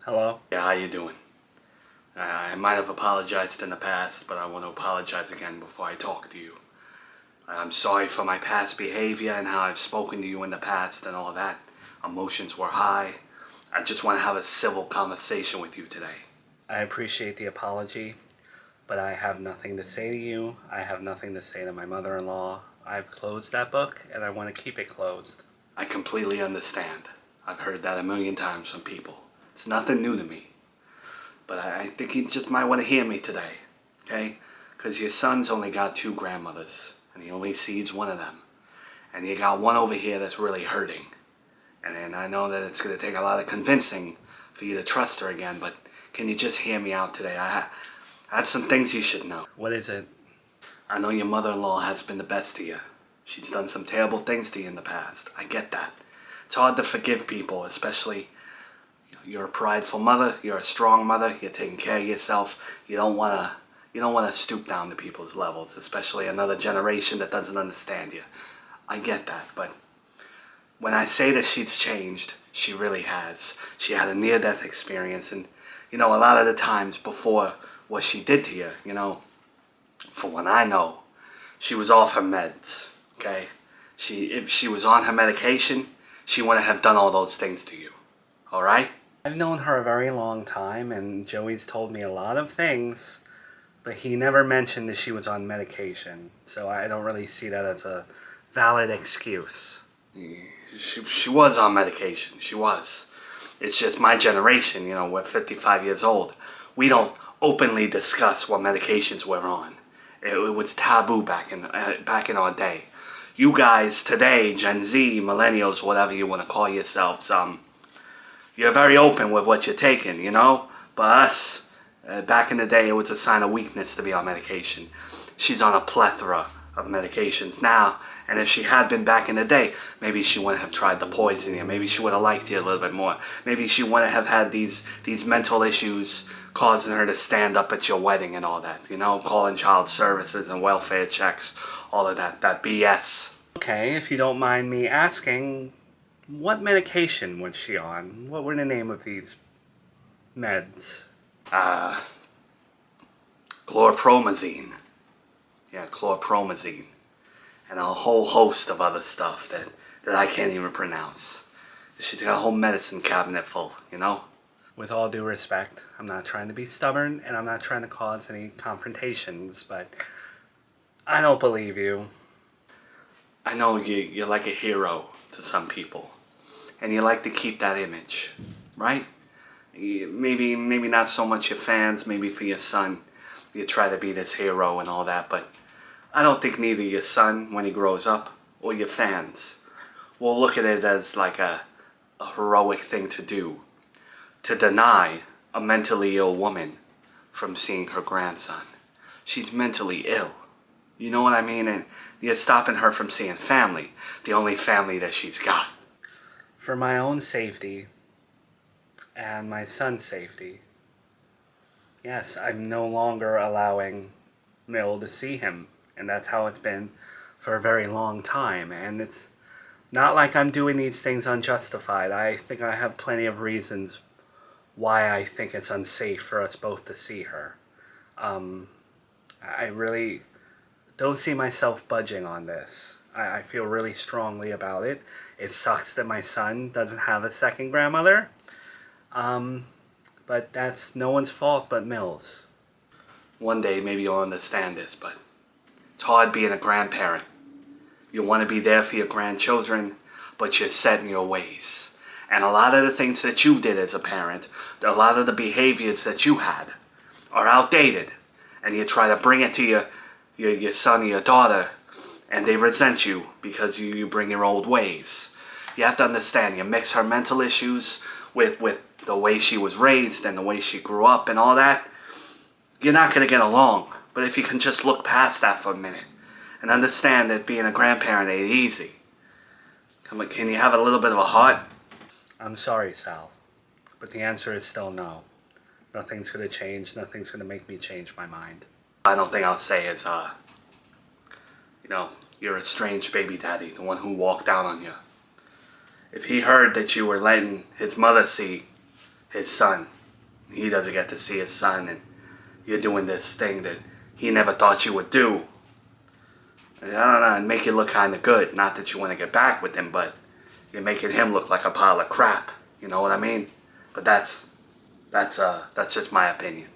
Hello? Yeah, how you doing? I might have apologized in the past, but I want to apologize again before I talk to you. I'm sorry for my past behavior and how I've spoken to you in the past and all that. Emotions were high. I just want to have a civil conversation with you today. I appreciate the apology, but I have nothing to say to you. I have nothing to say to my mother-in-law. I've closed that book, and I want to keep it closed. I completely understand. I've heard that a million times from people. It's nothing new to me. But I think you just might want to hear me today, okay? Because your son's only got 2 grandmothers, and he only sees one of them. And you got one over here that's really hurting. And I know that it's going to take a lot of convincing for you to trust her again, but can you just hear me out today? I have some things you should know. What is it? I know your mother-in-law has been the best to you. She's done some terrible things to you in the past. I get that. It's hard to forgive people, especially you're a prideful mother, you're a strong mother, you're taking care of yourself. You don't want to stoop down to people's levels, especially another generation that doesn't understand you. I get that, but when I say that she's changed, she really has. She had a near-death experience, and a lot of the times before what she did to you, for what I know, she was off her meds, okay? If she was on her medication, she wouldn't have done all those things to you, all right? I've known her a very long time, and Joey's told me a lot of things, but he never mentioned that she was on medication, so I don't really see that as a valid excuse. She was on medication. She was. It's just my generation, we're 55 years old. We don't openly discuss what medications we're on. It was taboo back in our day. You guys today, Gen Z, millennials, whatever you want to call yourselves, you're very open with what you're taking, But us, back in the day, it was a sign of weakness to be on medication. She's on a plethora of medications now. And if she had been back in the day, maybe she wouldn't have tried to poison you. Maybe she would have liked you a little bit more. Maybe she wouldn't have had these mental issues causing her to stand up at your wedding and all that. Calling child services and welfare checks, all of that BS. Okay, if you don't mind me asking, what medication was she on? What were the name of these meds? Chlorpromazine. Yeah, chlorpromazine. And a whole host of other stuff that I can't even pronounce. She's got a whole medicine cabinet full, With all due respect, I'm not trying to be stubborn, and I'm not trying to cause any confrontations, but I don't believe you. I know you're like a hero to some people, and you like to keep that image, right? Maybe not so much your fans, maybe for your son, you try to be this hero and all that, but I don't think neither your son, when he grows up, or your fans will look at it as like a heroic thing to do, to deny a mentally ill woman from seeing her grandson. She's mentally ill. You know what I mean? And you're stopping her from seeing family, the only family that she's got. For my own safety and my son's safety, yes, I'm no longer allowing Mill to see him. And that's how it's been for a very long time. And it's not like I'm doing these things unjustified. I think I have plenty of reasons why I think it's unsafe for us both to see her. I really don't see myself budging on this. I feel really strongly about it. It sucks that my son doesn't have a second grandmother. But that's no one's fault but Mill's. One day maybe you'll understand this, but it's hard being a grandparent. You want to be there for your grandchildren, but you're set in your ways. And a lot of the things that you did as a parent, a lot of the behaviors that you had are outdated. And you try to bring it to your son or your daughter, and they resent you because you bring your old ways. You have to understand, you mix her mental issues with the way she was raised and the way she grew up and all that, you're not going to get along. But if you can just look past that for a minute and understand that being a grandparent ain't easy. Can you have a little bit of a heart? I'm sorry, Sal, but the answer is still no. Nothing's going to change. Nothing's going to make me change my mind. I don't think I'll say is, you're a strange baby daddy, the one who walked out on you. If he heard that you were letting his mother see his son, he doesn't get to see his son, and you're doing this thing that he never thought you would do. And I don't know, and make it look kind of good. Not that you want to get back with him, but you're making him look like a pile of crap. You know what I mean? But that's just my opinion.